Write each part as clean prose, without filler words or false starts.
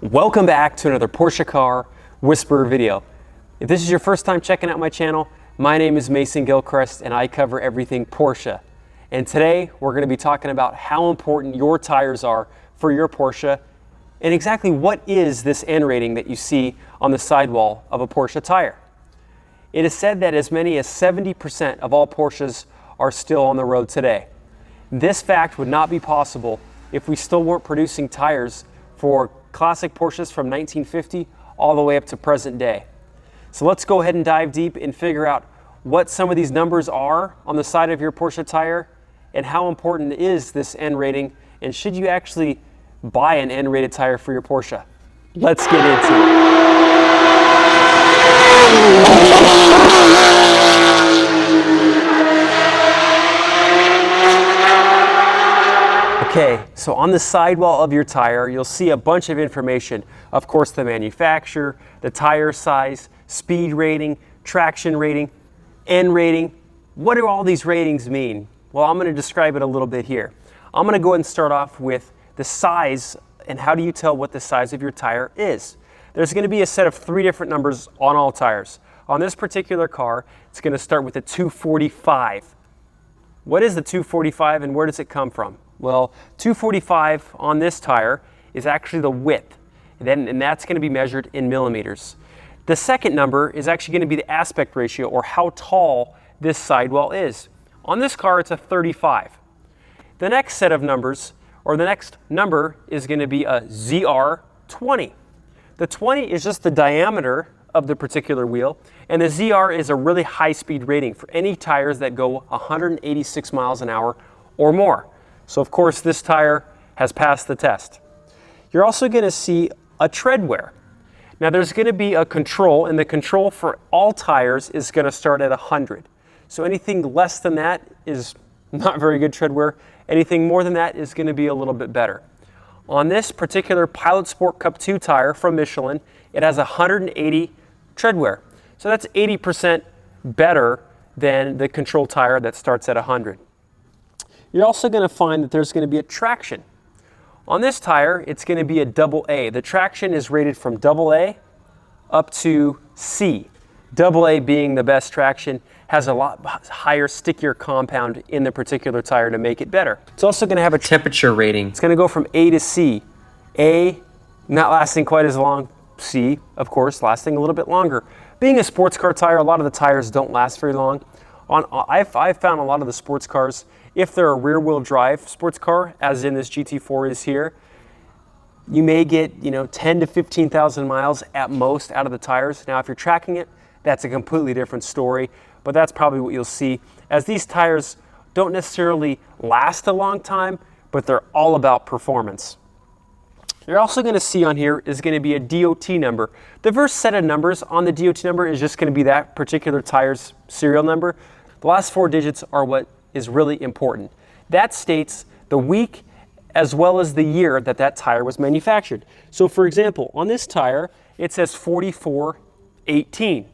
Welcome back to another Porsche Car Whisperer video. If this is your first time checking out my channel, my name is Mason Gilchrist and I cover everything Porsche. And today we're going to be talking about how important your tires are for your Porsche and exactly what is this N rating that you see on the sidewall of a Porsche tire. It is said that as many as 70% of all Porsches are still on the road today. This fact would not be possible if we still weren't producing tires for classic Porsches from 1950 all the way up to present day. So let's go ahead and dive deep and figure out what some of these numbers are on the side of your Porsche tire and how important is this N rating, and should you actually buy an N-rated tire for your Porsche? Let's get into it. Okay, so on the sidewall of your tire, you'll see a bunch of information. Of course, the manufacturer, the tire size, speed rating, traction rating, N rating. What do all these ratings mean? Well, I'm going to describe it a little bit here. I'm going to go ahead and start off with the size and how do you tell what the size of your tire is. There's going to be a set of 3 different numbers on all tires. On this particular car, it's going to start with a 245. What is the 245 and where does it come from? Well, 245 on this tire is actually the width, and that's going to be measured in millimeters. The second number is actually going to be the aspect ratio, or how tall this sidewall is. On this car, it's a 35. The next set of numbers, or the next number, is going to be a ZR20. The 20 is just the diameter of the particular wheel, and the ZR is a really high speed rating for any tires that go 186 miles an hour or more. So of course this tire has passed the test. You're also going to see a tread wear. Now there's going to be a control, and the control for all tires is going to start at 100. So anything less than that is not very good tread wear. Anything more than that is going to be a little bit better. On this particular Pilot Sport Cup 2 tire from Michelin, it has 180 tread wear. So that's 80% better than the control tire that starts at 100. You're also going to find that there's going to be a traction. On this tire, it's going to be a AA. The traction is rated from AA up to C. AA being the best traction, has a lot higher, stickier compound in the particular tire to make it better. It's also going to have a temperature rating. It's going to go from A to C. A, not lasting quite as long. C, of course, lasting a little bit longer. Being a sports car tire, a lot of the tires don't last very long. I've found a lot of the sports cars, if they're a rear-wheel drive sports car, as in this GT4 is here, you may get 10 to 15,000 miles at most out of the tires. Now, if you're tracking it, that's a completely different story, but that's probably what you'll see, as these tires don't necessarily last a long time, but they're all about performance. You're also going to see on here is going to be a DOT number. The first set of numbers on the DOT number is just going to be that particular tire's serial number. The last 4 digits are what is really important. That states the week as well as the year that that tire was manufactured. So for example, on this tire, it says 4418.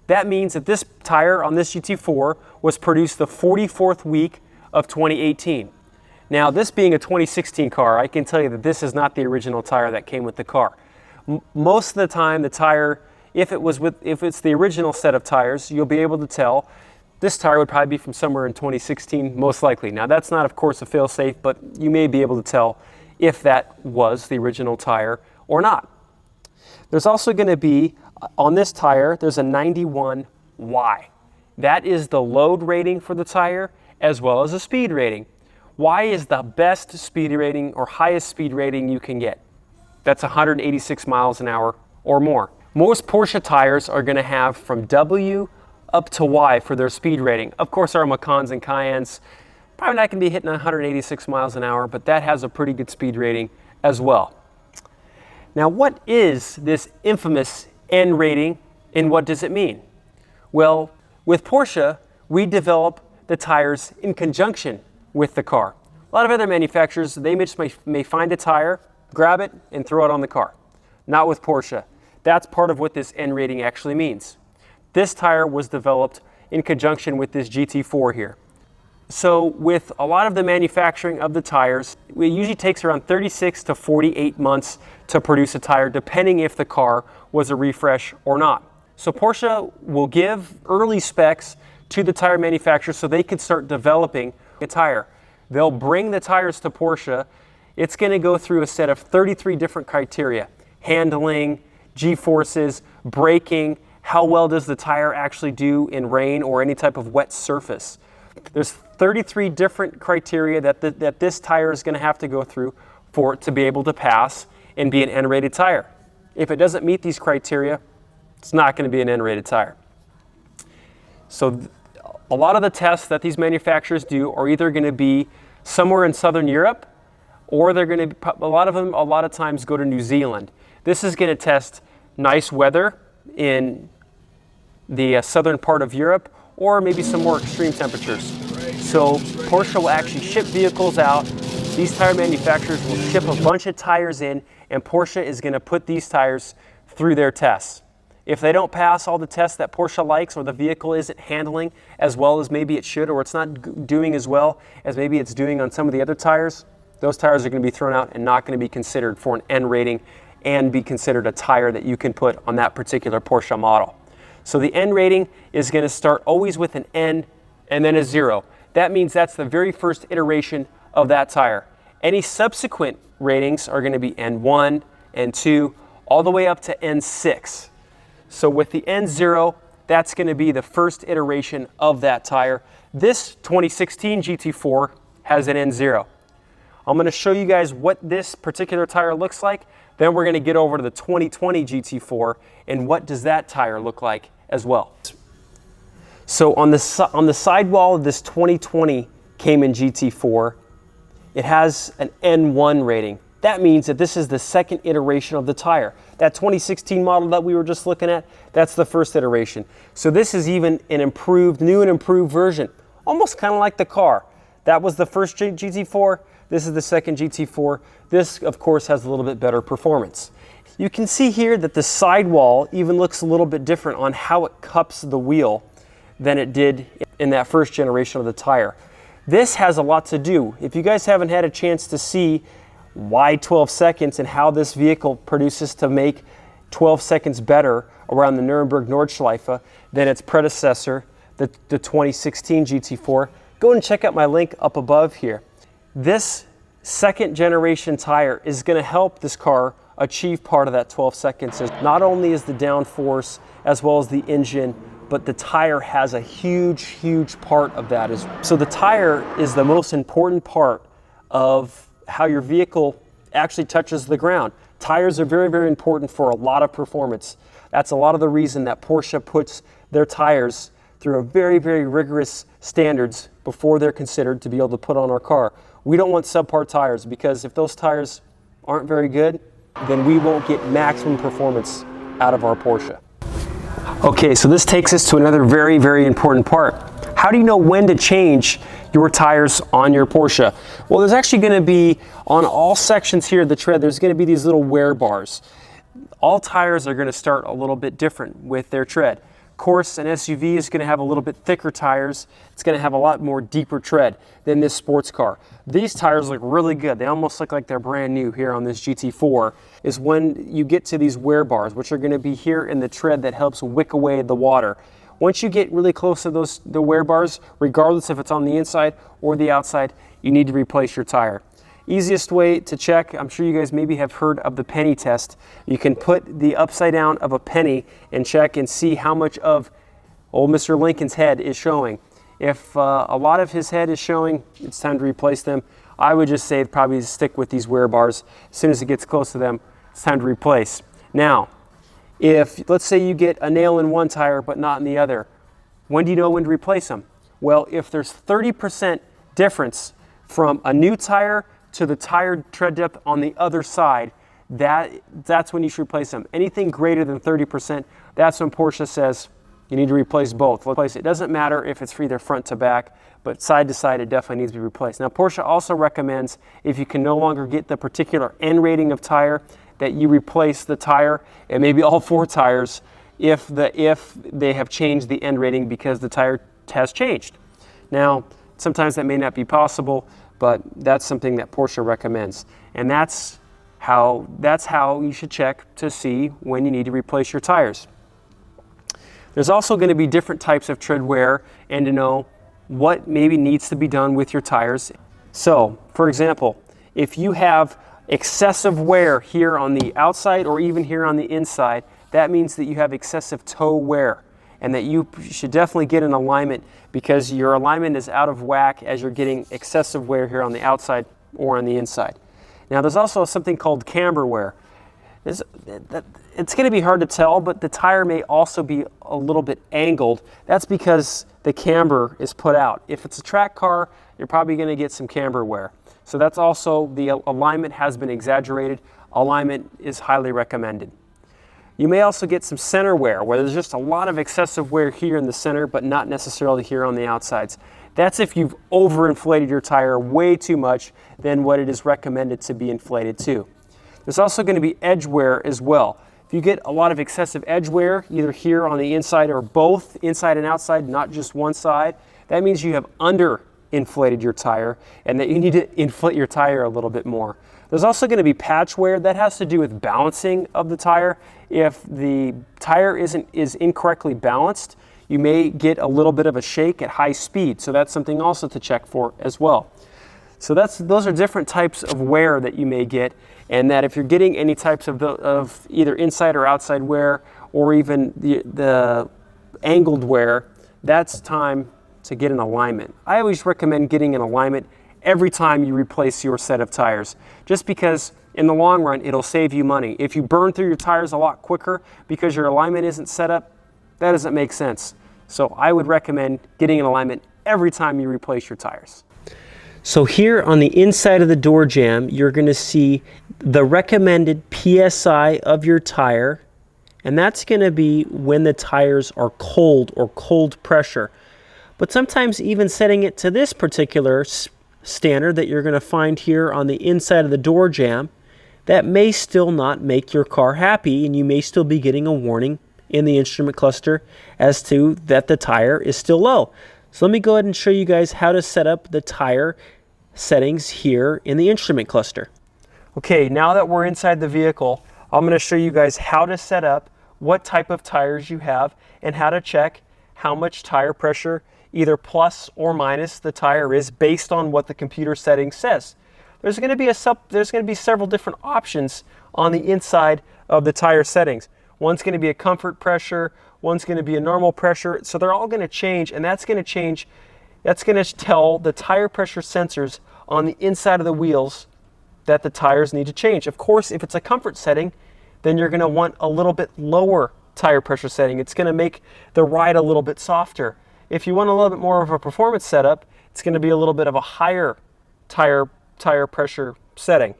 That means that this tire on this GT4 was produced the 44th week of 2018. Now, this being a 2016 car, I can tell you that this is not the original tire that came with the car. Most of the time, the tire, if it's the original set of tires, you'll be able to tell this tire would probably be from somewhere in 2016, most likely. Now, that's not, of course, a fail-safe, but you may be able to tell if that was the original tire or not. There's also going to be, on this tire, there's a 91Y. That is the load rating for the tire as well as a speed rating. Y is the best speed rating or highest speed rating you can get. That's 186 miles an hour or more. Most Porsche tires are going to have from W up to Y for their speed rating. Of course, our Macans and Cayennes probably not going to be hitting 186 miles an hour, but that has a pretty good speed rating as well. Now, what is this infamous N rating and what does it mean? Well, with Porsche, we develop the tires in conjunction with the car. A lot of other manufacturers, they just may find a tire, grab it, and throw it on the car. Not with Porsche. That's part of what this N rating actually means. This tire was developed in conjunction with this GT4 here. So with a lot of the manufacturing of the tires, it usually takes around 36 to 48 months to produce a tire, depending if the car was a refresh or not. So Porsche will give early specs to the tire manufacturers so they can start developing a tire. They'll bring the tires to Porsche. It's going to go through a set of 33 different criteria: handling, G-forces, braking, how well does the tire actually do in rain or any type of wet surface. There's 33 different criteria that this tire is going to have to go through for it to be able to pass and be an N-rated tire. If it doesn't meet these criteria, it's not going to be an N-rated tire. So a lot of the tests that these manufacturers do are either going to be somewhere in Southern Europe, or they're going to, a lot of times go to New Zealand. This is going to test nice weather in the southern part of Europe, or maybe some more extreme temperatures. So Porsche will actually ship vehicles out. These tire manufacturers will ship a bunch of tires in, and Porsche is going to put these tires through their tests. If they don't pass all the tests that Porsche likes, or the vehicle isn't handling as well as maybe it should, or it's not doing as well as maybe it's doing on some of the other tires, those tires are going to be thrown out and not going to be considered for an N rating and be considered a tire that you can put on that particular Porsche model. So the N rating is going to start always with an N and then a 0. That means that's the very first iteration of that tire. Any subsequent ratings are going to be N1, N2, all the way up to N6. So with the N0, that's going to be the first iteration of that tire. This 2016 GT4 has an N0. I'm going to show you guys what this particular tire looks like. Then we're going to get over to the 2020 GT4 and what does that tire look like as well. So on the sidewall of this 2020 Cayman GT4, it has an N1 rating. That means that this is the second iteration of the tire. That 2016 model that we were just looking at, that's the first iteration. So this is even an improved, new and improved version, almost kind of like the car. That was the first GT4. This is the second GT4. This, of course, has a little bit better performance. You can see here that the sidewall even looks a little bit different on how it cups the wheel than it did in that first generation of the tire. This has a lot to do. If you guys haven't had a chance to see why 12 seconds and how this vehicle produces to make 12 seconds better around the Nuremberg Nordschleife than its predecessor, the 2016 GT4, go and check out my link up above here. This second generation tire is going to help this car achieve part of that 12 seconds. Not only is the downforce as well as the engine, but the tire has a huge part of that. So the tire is the most important part of how your vehicle actually touches the ground. Tires are very important for a lot of performance. That's a lot of the reason that Porsche puts their tires through a very rigorous standards before they're considered to be able to put on our car. We don't want subpar tires, because if those tires aren't very good, then we won't get maximum performance out of our Porsche. Okay, so this takes us to another very important part. How do you know when to change your tires on your Porsche? Well, there's actually going to be, on all sections here of the tread, there's going to be these little wear bars. All tires are going to start a little bit different with their tread. Of course, an SUV is going to have a little bit thicker tires. It's going to have a lot more deeper tread than this sports car. These tires look really good. They almost look like they're brand new here on this GT4, is when you get to these wear bars, which are going to be here in the tread that helps wick away the water. Once you get really close to the wear bars, regardless if it's on the inside or the outside, you need to replace your tire. Easiest way to check, I'm sure you guys maybe have heard of the penny test. You can put the upside down of a penny and check and see how much of old Mr. Lincoln's head is showing. If a lot of his head is showing, it's time to replace them. I would just say probably stick with these wear bars. As soon as it gets close to them, it's time to replace. Now, if let's say you get a nail in one tire but not in the other, when do you know when to replace them? Well, if there's 30% difference from a new tire to the tire tread depth on the other side, that's when you should replace them. Anything greater than 30%, that's when Porsche says you need to replace both. It doesn't matter if it's either front to back, but side to side, it definitely needs to be replaced. Now, Porsche also recommends, if you can no longer get the particular N rating of tire, that you replace the tire, and maybe all 4 tires, if they have changed the N rating because the tire has changed. Now, Sometimes that may not be possible, but that's something that Porsche recommends. And that's how you should check to see when you need to replace your tires. There's also going to be different types of tread wear and to know what maybe needs to be done with your tires. So, for example, if you have excessive wear here on the outside or even here on the inside, that means that you have excessive toe wear and that you should definitely get an alignment because your alignment is out of whack as you're getting excessive wear here on the outside or on the inside. Now, there's also something called camber wear. It's going to be hard to tell, but the tire may also be a little bit angled. That's because the camber is put out. If it's a track car, you're probably going to get some camber wear. So that's also, the alignment has been exaggerated. Alignment is highly recommended. You may also get some center wear, where there's just a lot of excessive wear here in the center, but not necessarily here on the outsides. That's if you've overinflated your tire way too much than what it is recommended to be inflated to. There's also going to be edge wear as well. If you get a lot of excessive edge wear, either here on the inside or both, inside and outside, not just one side, that means you have underinflated your tire and that you need to inflate your tire a little bit more. There's also going to be patch wear. That has to do with balancing of the tire. If the tire is incorrectly balanced, you may get a little bit of a shake at high speed. So that's something also to check for as well. So those are different types of wear that you may get, and that if you're getting any types of either inside or outside wear or even the angled wear, that's time to get an alignment. I always recommend getting an alignment every time you replace your set of tires, just because in the long run it'll save you money. If you burn through your tires a lot quicker because your alignment isn't set up, that doesn't make sense. So I would recommend getting an alignment every time you replace your tires. So here on the inside of the door jamb, you're going to see the recommended PSI of your tire, and that's going to be when the tires are cold or cold pressure. But sometimes even setting it to this particular standard that you're going to find here on the inside of the door jamb, that may still not make your car happy, and you may still be getting a warning in the instrument cluster as to that the tire is still low. So let me go ahead and show you guys how to set up the tire settings here in the instrument cluster. Okay, now that we're inside the vehicle, I'm going to show you guys how to set up what type of tires you have and how to check how much tire pressure, either plus or minus, the tire is based on what the computer setting says. There's going to be several different options on the inside of the tire settings. One's going to be a comfort pressure, one's going to be a normal pressure, so they're all going to change, and that's going to tell the tire pressure sensors on the inside of the wheels that the tires need to change. Of course, if it's a comfort setting, then you're going to want a little bit lower tire pressure setting. It's going to make the ride a little bit softer. If you want a little bit more of a performance setup, it's going to be a little bit of a higher tire pressure setting.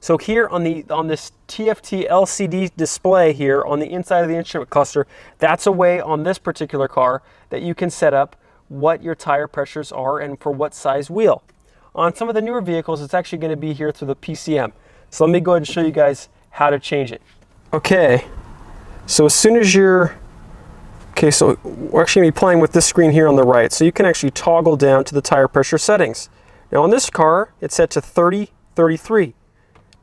So here on this TFT LCD display here on the inside of the instrument cluster, that's a way on this particular car that you can set up what your tire pressures are and for what size wheel. On some of the newer vehicles, it's actually going to be here through the PCM. So let me go ahead and show you guys how to change it. Okay, so as soon as so we're actually going to be playing with this screen here on the right. So you can actually toggle down to the tire pressure settings. Now on this car, it's set to 30, 33.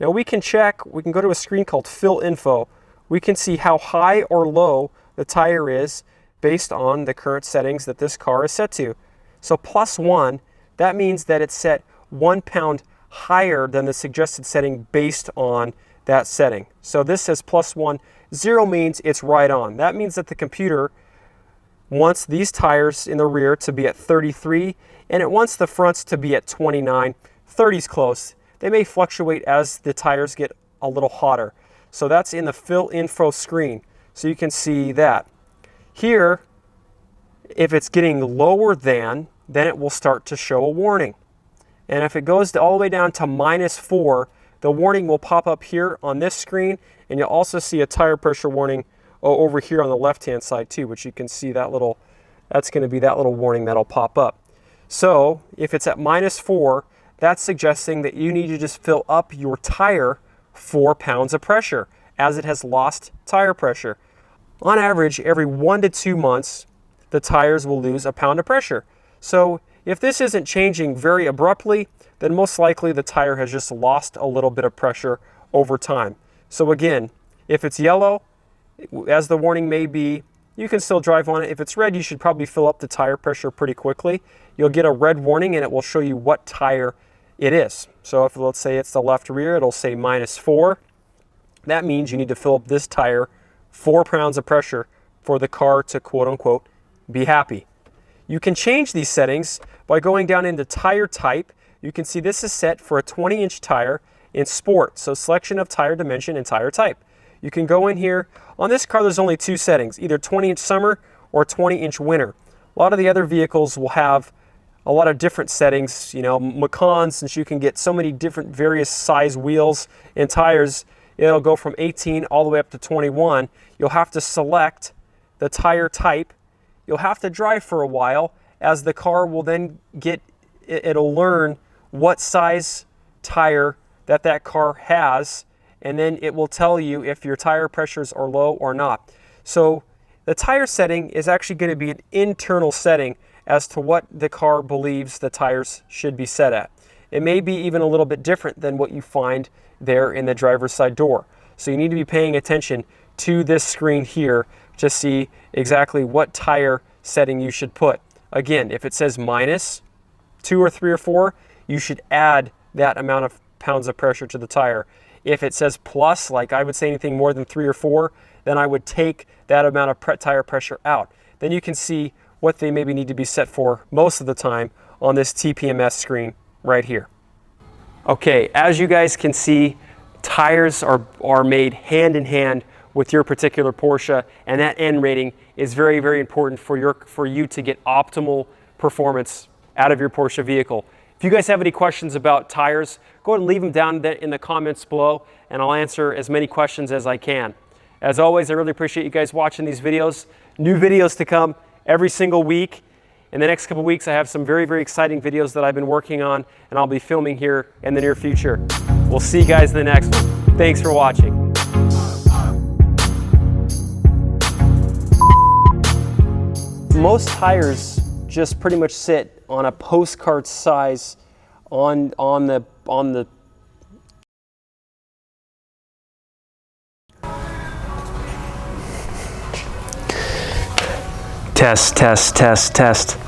Now we can go to a screen called Fill Info. We can see how high or low the tire is based on the current settings that this car is set to. So +1, that means that it's set 1 pound higher than the suggested setting based on that setting. So this says +1. 0 means it's right on. That means that the computer wants these tires in the rear to be at 33, and it wants the fronts to be at 29. 30's close. They may fluctuate as the tires get a little hotter. So that's in the Fill Info screen. So you can see that. Here, if it's getting lower than, then it will start to show a warning. And if it goes all the way down to -4, the warning will pop up here on this screen, and you'll also see a tire pressure warning over here on the left-hand side too, which you can see that's going to be that little warning that'll pop up. So if it's at -4, that's suggesting that you need to just fill up your tire 4 pounds of pressure as it has lost tire pressure. On average, every 1 to 2 months, the tires will lose a pound of pressure. So If this isn't changing very abruptly, then most likely the tire has just lost a little bit of pressure over time. So again, if it's yellow, as the warning may be, you can still drive on it. If it's red, you should probably fill up the tire pressure pretty quickly. You'll get a red warning and it will show you what tire it is. So if, let's say it's the left rear, it'll say -4. That means you need to fill up this tire 4 pounds of pressure for the car to quote unquote be happy. You can change these settings by going down into tire type. You can see this is set for a 20-inch tire in sport. So selection of tire dimension and tire type. You can go in here. On this car, there's only 2 settings, either 20-inch summer or 20-inch winter. A lot of the other vehicles will have a lot of different settings. You know, Michelin, since you can get so many different various size wheels and tires, it'll go from 18 all the way up to 21. You'll have to select the tire type. You'll have to drive for a while, as the car will then it'll learn what size tire that car has, and then it will tell you if your tire pressures are low or not. So the tire setting is actually going to be an internal setting as to what the car believes the tires should be set at. It may be even a little bit different than what you find there in the driver's side door. So you need to be paying attention to this screen here to see exactly what tire setting you should put. Again, if it says -2 or 3 or 4, you should add that amount of pounds of pressure to the tire. If it says plus, like I would say anything more than 3 or 4, then I would take that amount of tire pressure out. Then you can see what they maybe need to be set for most of the time on this TPMS screen right here. Okay, as you guys can see, tires are made hand in hand with your particular Porsche, and that N rating is very, very important for you to get optimal performance out of your Porsche vehicle. If you guys have any questions about tires, go ahead and leave them down in the comments below, and I'll answer as many questions as I can. As always, I really appreciate you guys watching these videos. New videos to come every single week. In the next couple weeks, I have some very, very exciting videos that I've been working on, and I'll be filming here in the near future. We'll see you guys in the next one. Thanks for watching. Most tires just pretty much sit on a postcard size on the test.